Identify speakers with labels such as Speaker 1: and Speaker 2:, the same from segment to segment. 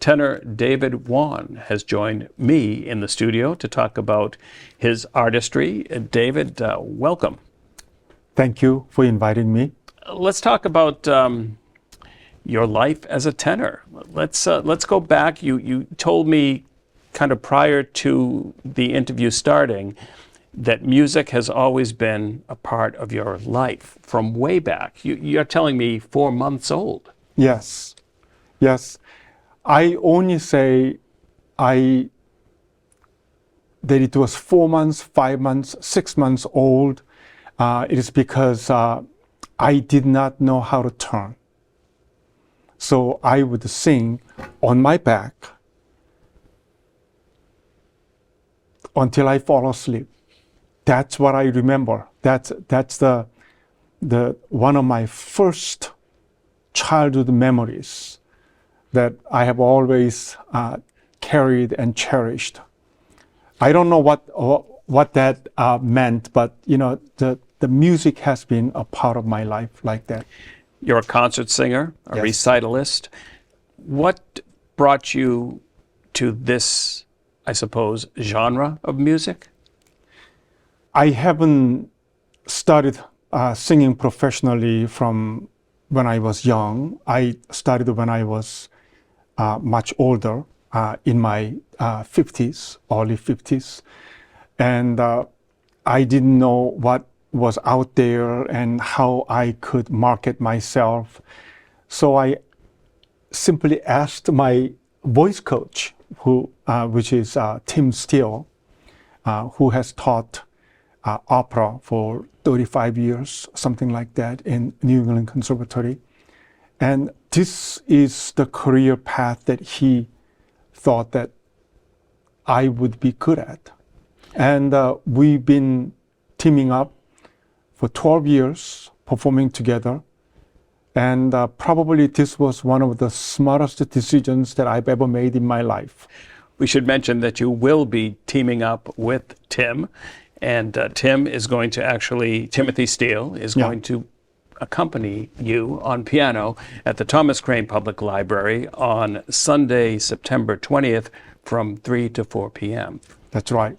Speaker 1: tenor David Wan has joined me in the studio to talk about his artistry. David, welcome.
Speaker 2: Thank you for inviting me.
Speaker 1: Let's talk about your life as a tenor. Let's go back. You told me kind of prior to the interview starting that music has always been a part of your life from way back. You're telling me 4 months old.
Speaker 2: Yes. I only say that it was 4 months, 5 months, 6 months old. It is because I did not know how to turn. So I would sing on my back until I fall asleep. That's what I remember. That's the one of my first childhood memories that I have always carried and cherished. I don't know what that meant, but the music has been a part of my life like that.
Speaker 1: You're a concert singer, a
Speaker 2: Yes.
Speaker 1: recitalist. What brought you to this, I suppose, genre of music?
Speaker 2: I haven't started singing professionally from when I was young. I started when I was much older, in my 50s, early 50s. And I didn't know what was out there and how I could market myself. So I simply asked my voice coach, which is Tim Steele, who has taught opera for 35 years, something like that, in New England Conservatory. And this is the career path that he thought that I would be good at. And we've been teaming up for 12 years, performing together. And probably this was one of the smartest decisions that I've ever made in my life.
Speaker 1: We should mention that you will be teaming up with Tim. And Tim is going to Timothy Steele is going to accompany you on piano at the Thomas Crane Public Library on Sunday, September 20th from 3 to 4 p.m.
Speaker 2: That's right.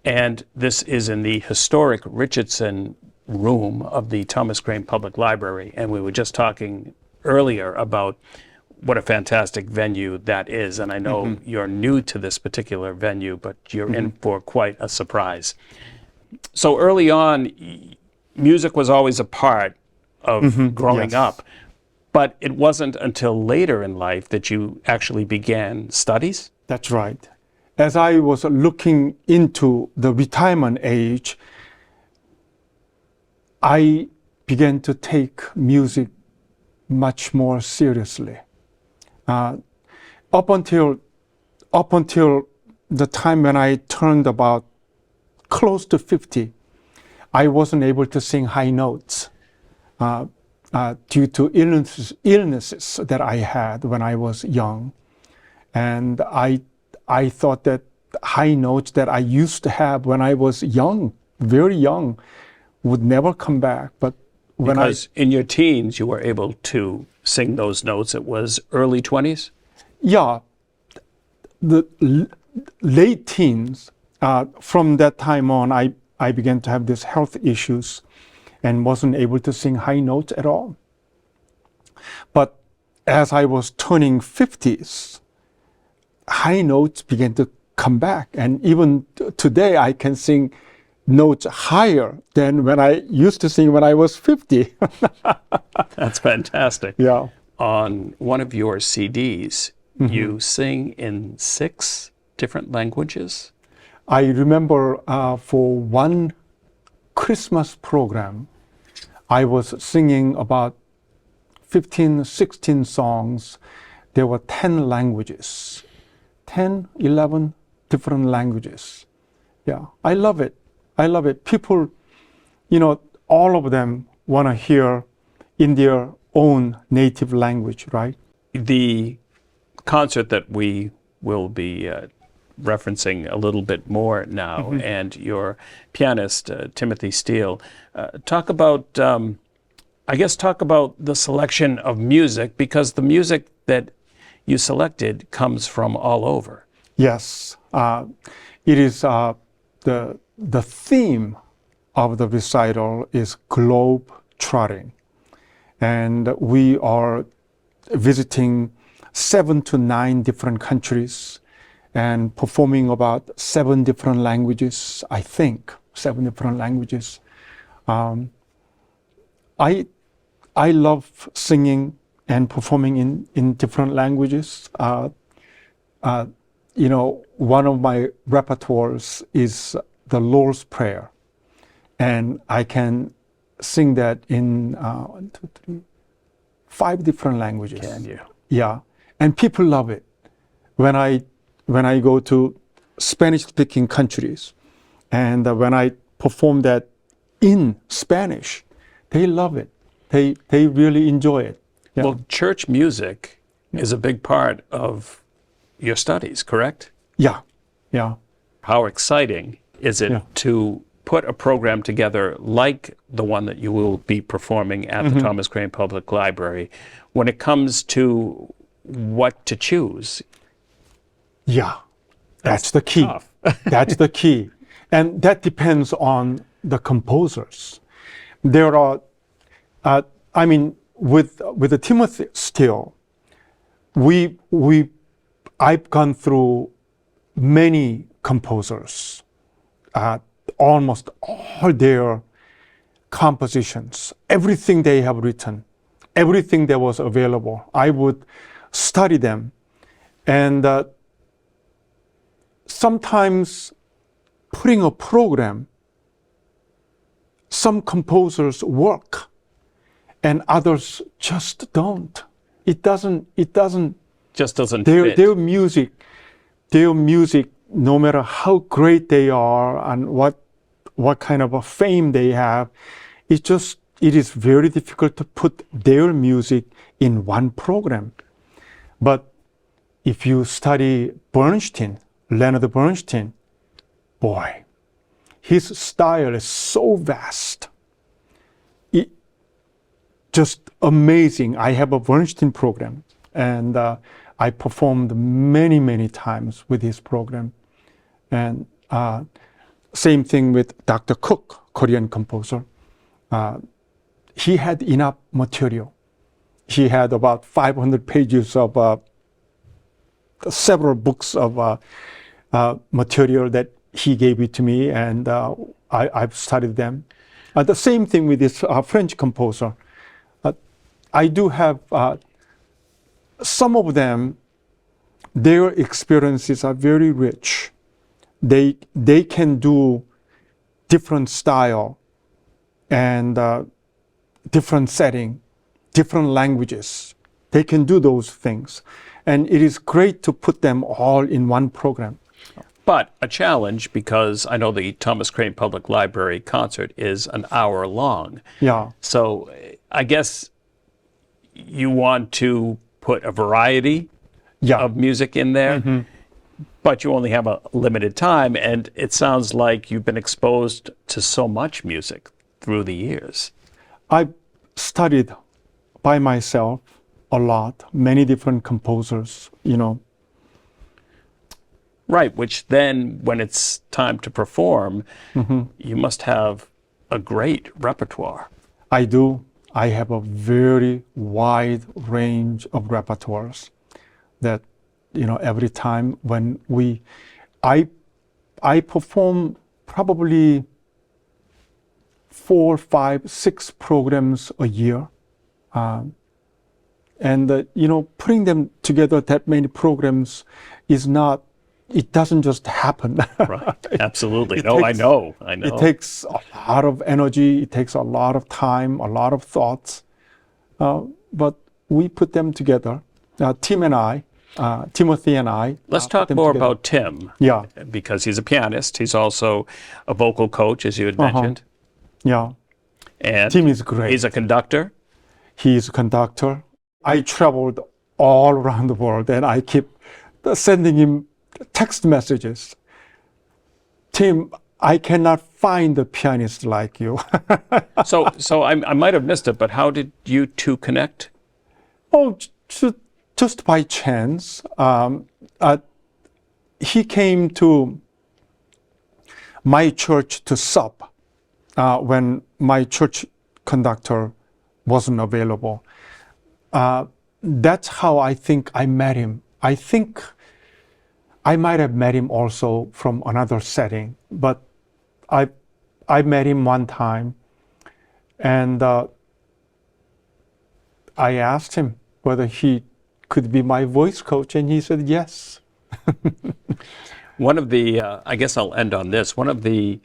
Speaker 1: And this is in the historic Richardson room of the Thomas Crane Public Library. And we were just talking earlier about what a fantastic venue that is. And I know you're new to this particular venue, but you're in for quite a surprise. So early on, music was always a part of growing up, but it wasn't until later in life that you actually began studies?
Speaker 2: That's right. As I was looking into the retirement age, I began to take music much more seriously. Up until the time when I turned about close to 50, I wasn't able to sing high notes due to illnesses that I had when I was young. And I thought that high notes that I used to have when I was young, very young, would never come back. But
Speaker 1: because in your teens, you were able to sing those notes. It was early 20s?
Speaker 2: Yeah, the late teens. From that time on, I began to have these health issues and wasn't able to sing high notes at all. But as I was turning 50s, high notes began to come back. And even today, I can sing notes higher than when I used to sing when I was 50.
Speaker 1: That's fantastic.
Speaker 2: Yeah.
Speaker 1: On one of your CDs, you sing in 6 different languages?
Speaker 2: I remember for one Christmas program, I was singing about 15, 16 songs. There were 10 languages, 10, 11 different languages. Yeah, I love it. I love it. People, all of them want to hear in their own native language, right?
Speaker 1: The concert that we will be referencing a little bit more now, and your pianist, Timothy Steele, talk about the selection of music, because the music that you selected comes from all over.
Speaker 2: Yes, it is the theme of the recital is globe trotting, and we are visiting 7 to 9 different countries and performing about 7 different languages. I think 7 different languages. I love singing and performing in different languages. One of my repertoires is the Lord's Prayer, and I can sing that in 1, 2, 3, 5 different languages.
Speaker 1: Can you?
Speaker 2: Yeah, and people love it. When I go to Spanish-speaking countries, and when I perform that in Spanish, they love it. They really enjoy it. Yeah.
Speaker 1: Well, church music is a big part of your studies, correct?
Speaker 2: Yeah, yeah.
Speaker 1: How exciting is it to put a program together like the one that you will be performing at the Thomas Crane Public Library when it comes to what to choose?
Speaker 2: Yeah, that's the key.
Speaker 1: Tough.
Speaker 2: That's the key. And that depends on the composers. There are, with the Timothy still, I've gone through many composers, almost all their compositions, everything they have written, everything that was available. I would study them, and sometimes putting a program, some composers work and others just don't. It doesn't
Speaker 1: Just doesn't fit.
Speaker 2: their music, no matter how great they are and what kind of a fame they have, it is very difficult to put their music in one program. But if you study Leonard Bernstein, boy, his style is so vast. Just amazing. I have a Bernstein program, and I performed many, many times with his program. And same thing with Dr. Cook, Korean composer. He had enough material. He had about 500 pages of several books of material that he gave it to me, and I've studied them. The same thing with this French composer. I do have some of them, their experiences are very rich. They can do different style and different setting, different languages. They can do those things. And it is great to put them all in one program.
Speaker 1: But a challenge, because I know the Thomas Crane Public Library concert is an hour long.
Speaker 2: Yeah.
Speaker 1: So I guess you want to put a variety of music in there, but you only have a limited time. And it sounds like you've been exposed to so much music through the years.
Speaker 2: I studied by myself a lot, many different composers,
Speaker 1: Right, which then, when it's time to perform, you must have a great repertoire.
Speaker 2: I do. I have a very wide range of repertoires that, every time when I perform probably 4, 5, 6 programs a year. And putting them together, that many programs it doesn't just happen.
Speaker 1: Right, absolutely.
Speaker 2: I know.
Speaker 1: It
Speaker 2: takes a lot of energy, it takes a lot of time, a lot of thoughts. But we put them together, Timothy and I.
Speaker 1: Let's talk more about Tim.
Speaker 2: Yeah.
Speaker 1: Because he's a pianist. He's also a vocal coach, as you had mentioned.
Speaker 2: Yeah.
Speaker 1: And
Speaker 2: Tim is great.
Speaker 1: He's a conductor.
Speaker 2: He's a conductor. I traveled all around the world, and I keep sending him text messages. Tim, I cannot find a pianist like you.
Speaker 1: So I might have missed it, but how did you two connect?
Speaker 2: Oh, just by chance, he came to my church to sup when my church conductor wasn't available. That's how I think I met him. I think I might have met him also from another setting, but I met him one time, and I asked him whether he could be my voice coach, and he said yes.
Speaker 1: One of the, I guess I'll end on this. One of the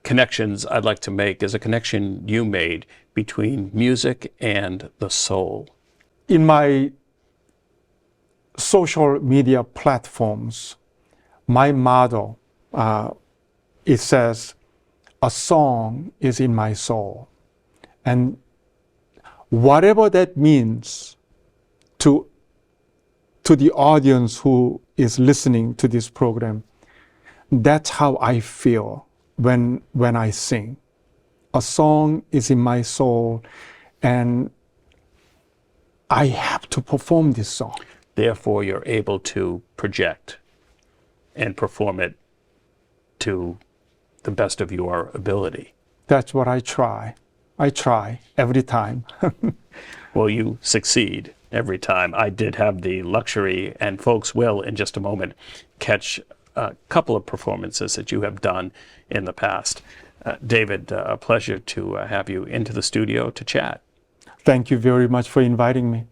Speaker 1: connections I'd like to make is a connection you made between music and the soul.
Speaker 2: In my social media platforms, my motto, it says, a song is in my soul. And whatever that means to the audience who is listening to this program, that's how I feel when I sing. A song is in my soul, and I have to perform this song.
Speaker 1: Therefore, you're able to project and perform it to the best of your ability.
Speaker 2: That's what I try. I try every time.
Speaker 1: Well, you succeed every time. I did have the luxury, and folks will in just a moment catch a couple of performances that you have done in the past. David, a pleasure to have you into the studio to chat.
Speaker 2: Thank you very much for inviting me.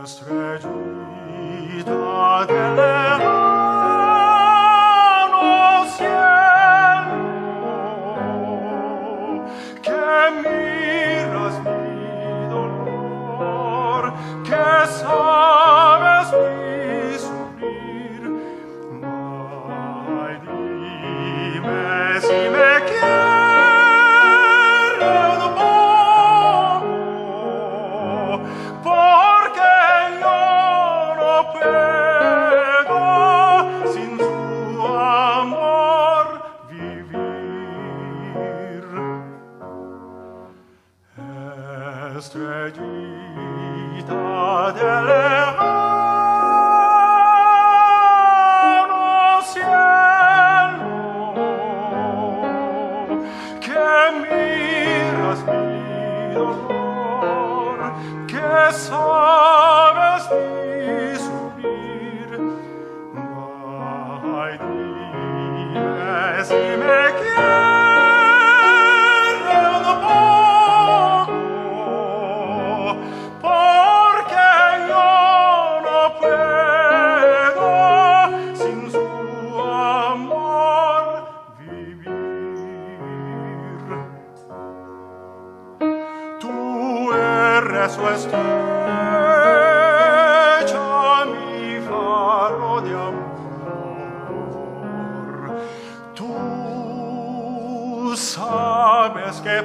Speaker 3: Estrellita de lejano cielo. sabes mi sufrir. Ay, dime si me quieres un poco, porque yo no puedo sin su amor vivir. Estrellita del lejano cielo, que miras mi dolor, que sabes mi sufrir. Ay, dime si me quieres un poco, porque yo no puedo sin su amor vivir. Tú eres su estrella, mi faro de amor. Tú sabes que